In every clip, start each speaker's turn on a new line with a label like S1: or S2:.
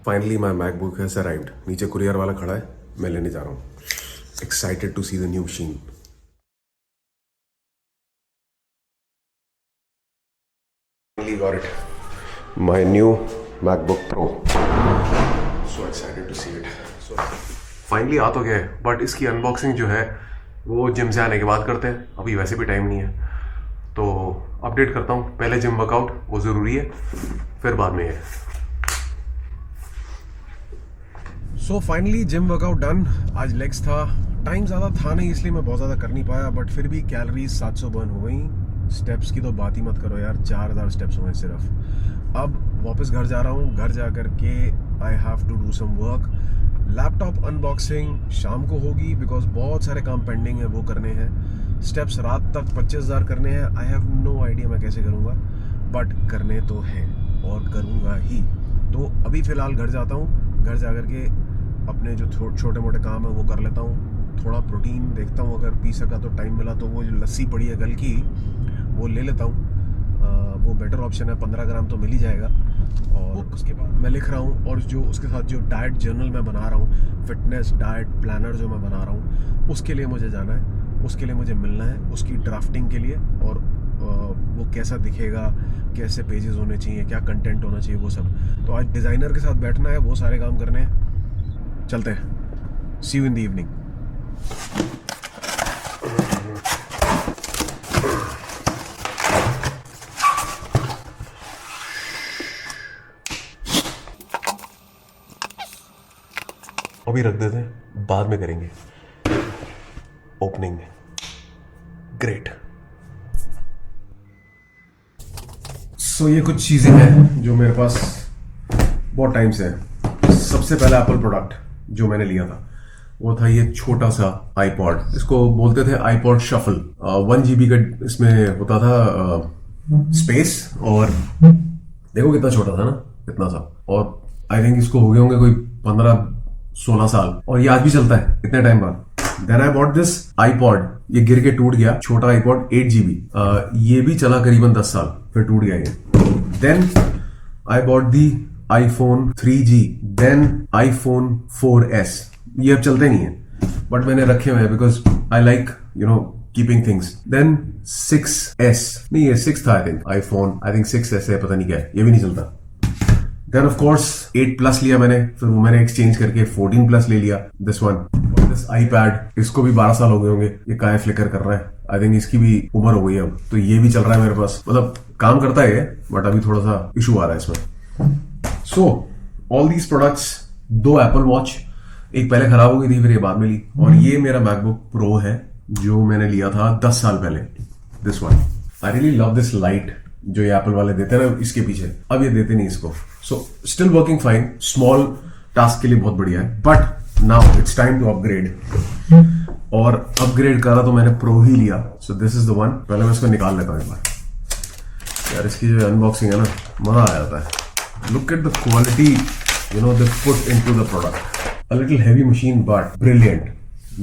S1: Finally my MacBook has arrived. नीचे courier वाला खड़ा है, मैं लेने जा रहा हूँ। Excited to see the new machine. Finally got it. My new MacBook Pro. So excited to see it. So finally आ तो गया है, बट इसकी अनबॉक्सिंग जो है वो जिम से आने के बाद करते हैं। अभी वैसे भी टाइम नहीं है, तो अपडेट करता हूँ। पहले जिम वर्कआउट वो ज़रूरी है, फिर बाद में ये। So finally gym workout done. आज लेग्स था, टाइम ज़्यादा था नहीं इसलिए मैं बहुत ज़्यादा कर नहीं पाया, बट फिर भी कैलोरीज 700 बर्न हो गई। स्टेप्स की तो बात ही मत करो यार, 4000 स्टेप्स हुए सिर्फ। अब वापस घर जा रहा हूँ। घर जा कर के I have to do some work. Laptop unboxing शाम को होगी बिकॉज बहुत सारे काम पेंडिंग है, वो करने हैं। स्टेप्स रात तक 25,000 करने हैं। आई हैव नो आइडिया मैं कैसे करूँगा, बट करने तो है और करूँगा ही। तो अभी फ़िलहाल घर जाता हूँ। घर जा कर के अपने जो छोटे मोटे काम है वो कर लेता हूँ। थोड़ा प्रोटीन देखता हूँ, अगर पी सका तो, टाइम मिला तो वो जो लस्सी पड़ी है कल की वो ले लेता हूँ। वो बेटर ऑप्शन है, 15 ग्राम तो मिल ही जाएगा। और उसके बाद मैं लिख रहा हूँ, और जो उसके साथ जो डाइट जर्नल मैं बना रहा हूँ, फिटनेस डाइट प्लानर जो मैं बना रहा हूँ, उसके लिए मुझे जाना है, उसके लिए मुझे मिलना है, उसकी ड्राफ्टिंग के लिए। और वो कैसा दिखेगा, कैसे पेजेस होने चाहिए, क्या कंटेंट होना चाहिए, वो सब। तो आज डिज़ाइनर के साथ बैठना है, वो सारे काम करने हैं। चलते हैं, सी यू इन द इवनिंग। अभी रख देते हैं, बाद में करेंगे ओपनिंग। ग्रेट। सो ये कुछ चीज़ें हैं जो मेरे पास बहुत टाइम से है। सबसे पहला एप्पल प्रोडक्ट जो मैंने लिया था वो था ये छोटा सा आईपॉड। इसको बोलते थे आईपॉड शफल। 1 GB का इसमें होता था स्पेस, और देखो कितना छोटा था ना, इतना सा। और आई थिंक इसको हो गए होंगे कोई 15-16 साल, और ये आज भी चलता है इतने टाइम बाद। Then I bought this iPod. ये गिर के टूट गया, छोटा आईपॉड 8 GB। ये भी चला करीबन 10 साल, फिर टूट गया ये। Then I bought the iPhone 3G, then iPhone 4S। ये अब चलते नहीं है, बट मैंने रखे हुए हैं because I like keeping things. Then 6S, नहीं ये 6 था I think, iPhone I think 6S है, पता नहीं क्या है, ये भी नहीं चलता। देन ऑफ कोर्स 8 प्लस लिया मैंने, फिर वो मैंने एक्सचेंज करके 14 प्लस ले लिया, दिस वन। और दिस iPad, इसको भी 12 साल हो गए होंगे। ये काय फ्लिकर कर रहा है, आई थिंक इसकी भी उम्र हो गई है अब, तो ये भी चल रहा है मेरे पास। मतलब काम करता है, बट अभी थोड़ा सा इशू आ रहा है इसमें। So all these products, 2 Apple watch, एक पहले खराब हो गई थी, फिर ये बाद में ली। और ये मेरा मैकबुक प्रो है जो मैंने लिया था 10 साल पहले, this one. I really love this light जो ये एप्पल वाले देते हैं ना इसके पीछे, अब ये देते नहीं इसको। So still working fine, small task के लिए बहुत बढ़िया है, but now it's time to upgrade. और अपग्रेड करा तो मैंने प्रो ही लिया, so this is the one. पहले मैं इसको निकाल लेता हूँ एक बार। यार इसकी जो अनबॉक्सिंग है ना, मजा आ जाता है। Look at the quality, they put into the product. A little heavy machine, but brilliant.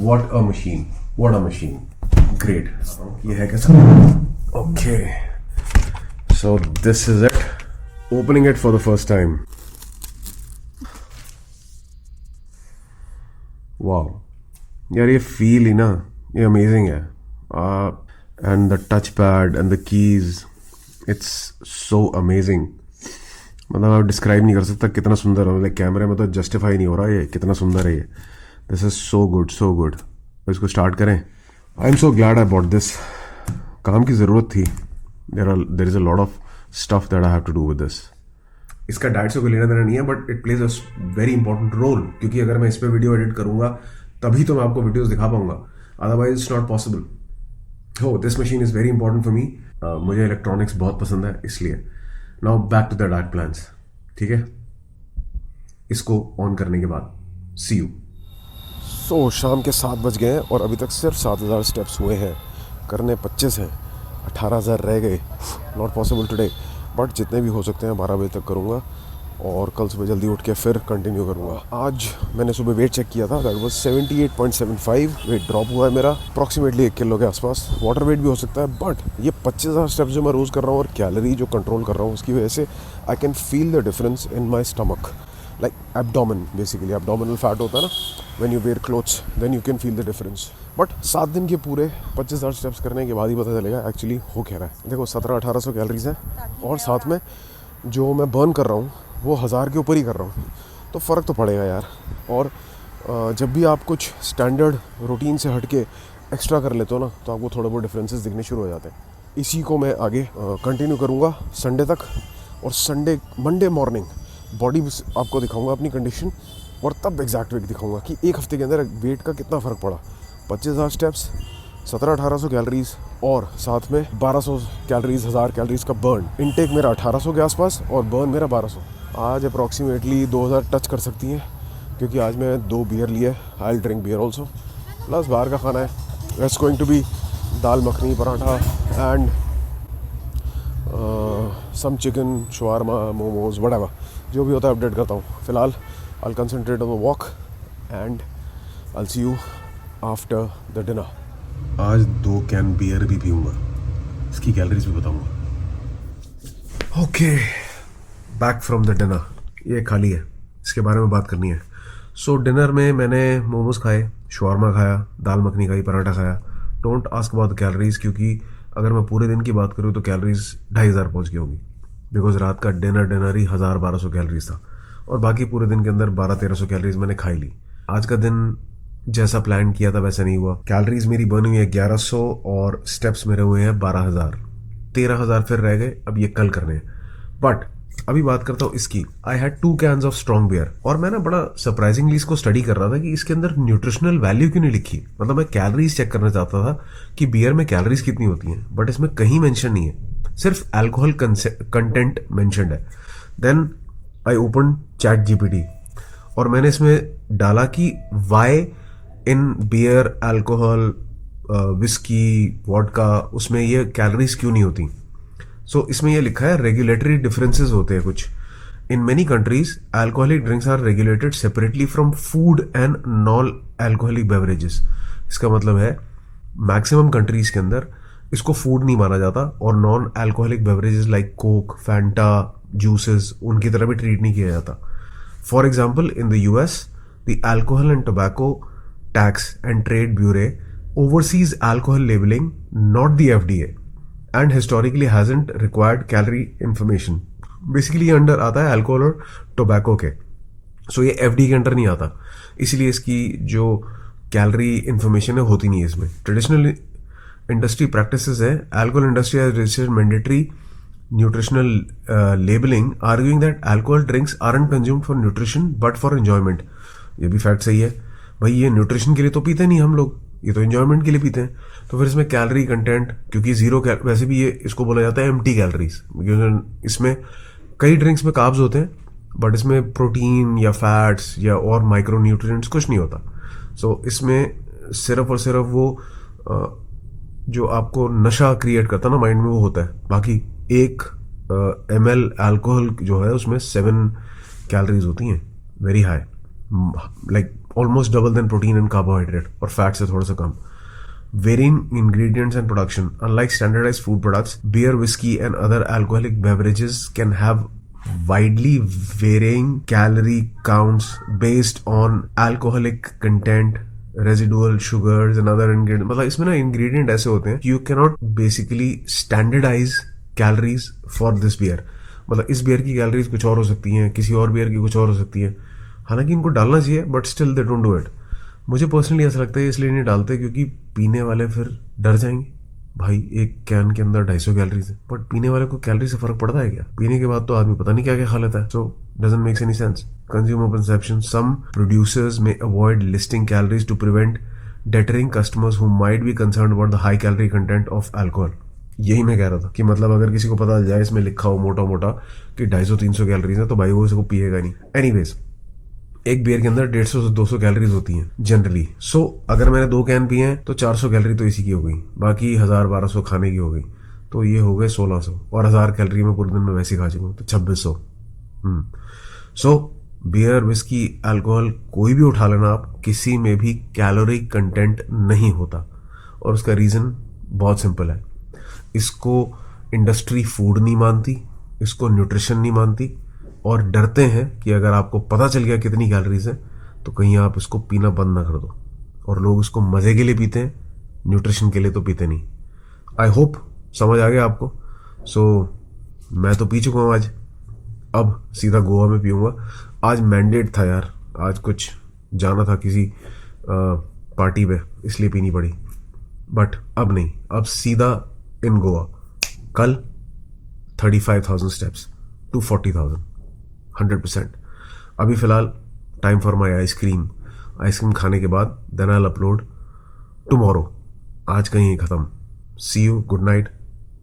S1: What a machine! What a machine! Great. ये है कैसा? Okay. So this is it. Opening it for the first time. Wow. यार ये feel ही ना, ये amazing है. And the touchpad and the keys, it's so amazing. मतलब आप डिस्क्राइब नहीं कर सकता कितना सुंदर है। मतलब कैमरे में तो जस्टिफाई नहीं हो रहा ये कितना सुंदर है ये। This is so good, so good. तो इसको स्टार्ट करें। I am so glad I bought this. काम की ज़रूरत थी। There is a lot of stuff that I have to do with this. इसका डाइट से कोई लेना देना नहीं है, but it plays a very important role, क्योंकि अगर मैं इस पर वीडियो एडिट करूँगा तभी तो मैं आपको वीडियोज़ दिखा पाऊंगा, अदरवाइज इट्स नॉट पॉसिबल। हो this machine is very important for me. मुझे इलेक्ट्रॉनिक्स बहुत पसंद है, इसलिए। Now back to the diet plans, ठीक है। इसको ऑन करने के बाद सी यू। सो शाम के 7 बज गए हैं और अभी तक सिर्फ 7000 स्टेप्स हुए हैं। करने 25 हैं, 18,000 रह गए। नॉट पॉसिबल टुडे, बट जितने भी हो सकते हैं 12 बजे तक करूँगा, और कल सुबह जल्दी उठ के फिर कंटिन्यू करूँगा। आज मैंने सुबह वेट चेक किया था, दैट वाज 78.75। वेट ड्रॉप हुआ है मेरा अप्रॉक्सीमेटली 1 किलो के आसपास। वाटर वेट भी हो सकता है, बट ये 25,000 स्टेप्स जो मैं रोज़ कर रहा हूँ और कैलोरी जो कंट्रोल कर रहा हूँ उसकी वजह से I can feel the difference in my stomach. Like abdomen, basically abdominal fat होता है ना, when you wear clothes then you can feel the difference. But 7 दिन के पूरे 25,000 स्टेप्स करने के बाद ही पता चलेगा एक्चुअली हो क्या रहा है। देखो 1700-1800 कैलोरीज है और साथ में जो मैं बर्न कर रहा हूँ वो 1000 के ऊपर ही कर रहा हूँ, तो फ़र्क तो पड़ेगा यार। और जब भी आप कुछ स्टैंडर्ड रूटीन से हट के एक्स्ट्रा कर लेते हो ना, तो आपको थोड़े बहुत डिफरेंसेस दिखने शुरू हो जाते हैं। इसी को मैं आगे कंटिन्यू करूँगा संडे तक, और मंडे मॉर्निंग बॉडी आपको दिखाऊंगा अपनी कंडीशन, और तब एग्जैक्ट वेट दिखाऊंगा कि एक हफ्ते के अंदर वेट का कितना फ़र्क पड़ा। 25,000 स्टेप्स, 1700-1800 कैलोरीज और साथ में 1200 कैलोरीज, 1000 कैलोरीज का बर्न। इनटेक मेरा 1800 के आसपास और बर्न मेरा 1200। आज अप्रॉक्सीमेटली 2000 टच कर सकती हैं, क्योंकि आज मैं 2 बियर लिए। I will drink beer also, plus बाहर का खाना है। It's going to be dal makhani, paratha and some chicken, shawarma, momos, whatever जो भी होता है अपडेट करता हूँ। फिलहाल I concentrate on the walk and I see you after the dinner. आज 2 कैन बियर भी पीऊँगा, इसकी कैलोरीज भी बताऊँगा। Okay, back from the dinner. ये खाली है, इसके बारे में बात करनी है। सो डिनर में मैंने मोमोज खाए, शवारमा खाया, दाल मखनी खाई, पराठा खाया। डोंट आस्क अबाउट कैलोरीज, क्योंकि अगर मैं पूरे दिन की बात करूँ तो कैलोरीज 2500 पहुँच गई होगी, बिकॉज रात का डिनर ही 1000-1200 कैलोरीज था, और बाकी पूरे दिन के अंदर 1200-1300 कैलोरीज मैंने खाई ली। आज का दिन जैसा प्लान किया था वैसा नहीं हुआ। कैलोरीज मेरी बनी हुई है 1100 और स्टेप्स मेरे हुए हैं 12,000। 13,000 फिर रह गए, अब ये कल करने हैं। बट अभी बात करता हूँ इसकी। I had 2 cans of strong beer, और मैं ना बड़ा सरप्राइजिंगली इसको स्टडी कर रहा था कि इसके अंदर न्यूट्रिशनल वैल्यू क्यों नहीं लिखी। मतलब मैं कैलोरीज चेक करना चाहता था कि बियर में कैलोरीज कितनी होती हैं, बट इसमें कहीं मेंशन नहीं है, सिर्फ अल्कोहल कंटेंट मेंशन्ड है। Then I open Chat GPT और मैंने इसमें डाला कि why in beer, alcohol, whisky, vodka, उसमें ये कैलोरीज क्यों नहीं होती। सो इसमें ये लिखा है रेगुलेटरी डिफरेंसेस होते हैं कुछ। In many countries alcoholic drinks are regulated separately from food and non alcoholic beverages. इसका मतलब है मैक्सिमम कंट्रीज के अंदर इसको फूड नहीं माना जाता, और non alcoholic beverages like Coke, Fanta, juices उनकी तरह भी ट्रीट नहीं किया जाता। For example in the US the alcohol and tobacco tax and trade bureau oversees alcohol labeling, not the FDA, and historically hasn't required calorie information. Basically ये under आता है alcohol और टोबैको के, सो ये एफडी के अंडर नहीं आता, इसलिए इसकी जो कैलोरी इंफॉर्मेशन है होती नहीं है इसमें। ट्रेडिशनल इंडस्ट्री प्रैक्टिसेस है, alcohol industry has registered mandatory nutritional labelling, arguing that alcohol drinks aren't consumed for nutrition but for enjoyment. ये भी फैक्ट सही है भाई, ये न्यूट्रिशन के लिए तो पीते नहीं हम लोग, ये तो एंजॉयमेंट के लिए पीते हैं। तो फिर इसमें कैलोरी कंटेंट, क्योंकि वैसे भी ये इसको बोला जाता है एम्प्टी कैलोरीज, क्योंकि इसमें कई ड्रिंक्स में कार्ब्स होते हैं बट इसमें प्रोटीन या फैट्स या और माइक्रो न्यूट्रिएंट्स कुछ नहीं होता। सो इसमें सिर्फ और सिर्फ वो जो आपको नशा क्रिएट करता है ना माइंड में, वो होता है। बाकी 1 ml अल्कोहल जो है उसमें 7 कैलोरीज होती हैं, very high, like almost double than protein and carbohydrate, और fat से थोड़ा सा कम। Varying ingredients and production. Unlike standardized food products, beer, whiskey and other alcoholic beverages can have widely varying calorie counts based on alcoholic content, residual sugars and other ingredients. मतलब इसमें ना ingredient ऐसे होते हैं you cannot basically standardize calories for this beer. मतलब इस beer की calories कुछ और हो सकती हैं, किसी और बियर की कुछ और हो सकती है, हालांकि इनको डालना चाहिए but still they don't do it. मुझे पर्सनली ऐसा लगता है इसलिए नहीं डालते क्योंकि पीने वाले फिर डर जाएंगे। भाई एक कैन के अंदर 250 कैलोरीज है, बट पीने वाले को कैलोरी से फर्क पड़ता है क्या? पीने के बाद तो आदमी पता नहीं क्या क्या खा लेता है। So doesn't makes any sense. Consumer perception, some producers may avoid listing calories to prevent deterring customers who might be concerned about the high calorie content of alcohol. यही मैं कह रहा था कि मतलब अगर किसी को पता चल जाए इसमें लिखा हो मोटा मोटा कि 250-300 कैलोरीज है तो भाई वो इसको पिएगा नहीं। एनीवेज, एक बियर के अंदर 150 से 200 कैलोरीज होती हैं जनरली। सो अगर मैंने 2 कैन पिए हैं तो 400 कैलोरी तो इसी की हो गई, बाकी 1000-1200 खाने की हो गई, तो ये हो गए 1600, और 1000 कैलोरी में पूरे दिन में वैसे खा चुका हूँ तो 2600। सो बियर, विस्की, अल्कोहल कोई भी उठा लेना आप, किसी में भी कैलोरी कंटेंट नहीं होता, और उसका रीज़न बहुत सिंपल है। इसको इंडस्ट्री फूड नहीं मानती, इसको न्यूट्रिशन नहीं मानती, और डरते हैं कि अगर आपको पता चल गया कितनी कैलोरीज है तो कहीं आप इसको पीना बंद ना कर दो। और लोग इसको मज़े के लिए पीते हैं, न्यूट्रिशन के लिए तो पीते नहीं। आई होप समझ आ गया आपको। सो मैं तो पी चुका हूँ आज, अब सीधा गोवा में पीऊँगा। आज मैंडेट था यार, आज कुछ जाना था किसी पार्टी पे, इसलिए पीनी पड़ी। बट अब नहीं, अब सीधा इन गोवा। कल 35,000 स्टेप्स टू 40,000, 100%। अभी फ़िलहाल time for my ice cream. Ice cream खाने के बाद देन आई अपलोड टुमारो। आज कहीं ही ख़त्म। See you, good night.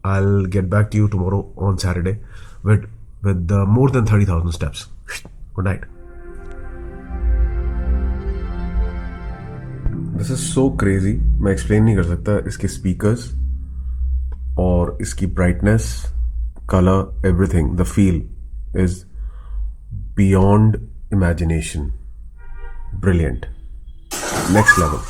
S1: I'll get back to you tomorrow on Saturday with more than 30,000 steps. Good night. This is so crazy. मैं explain नहीं कर सकता। इसके स्पीकर्स और इसकी brightness, colour, everything, the feel is beyond imagination. Brilliant, next level.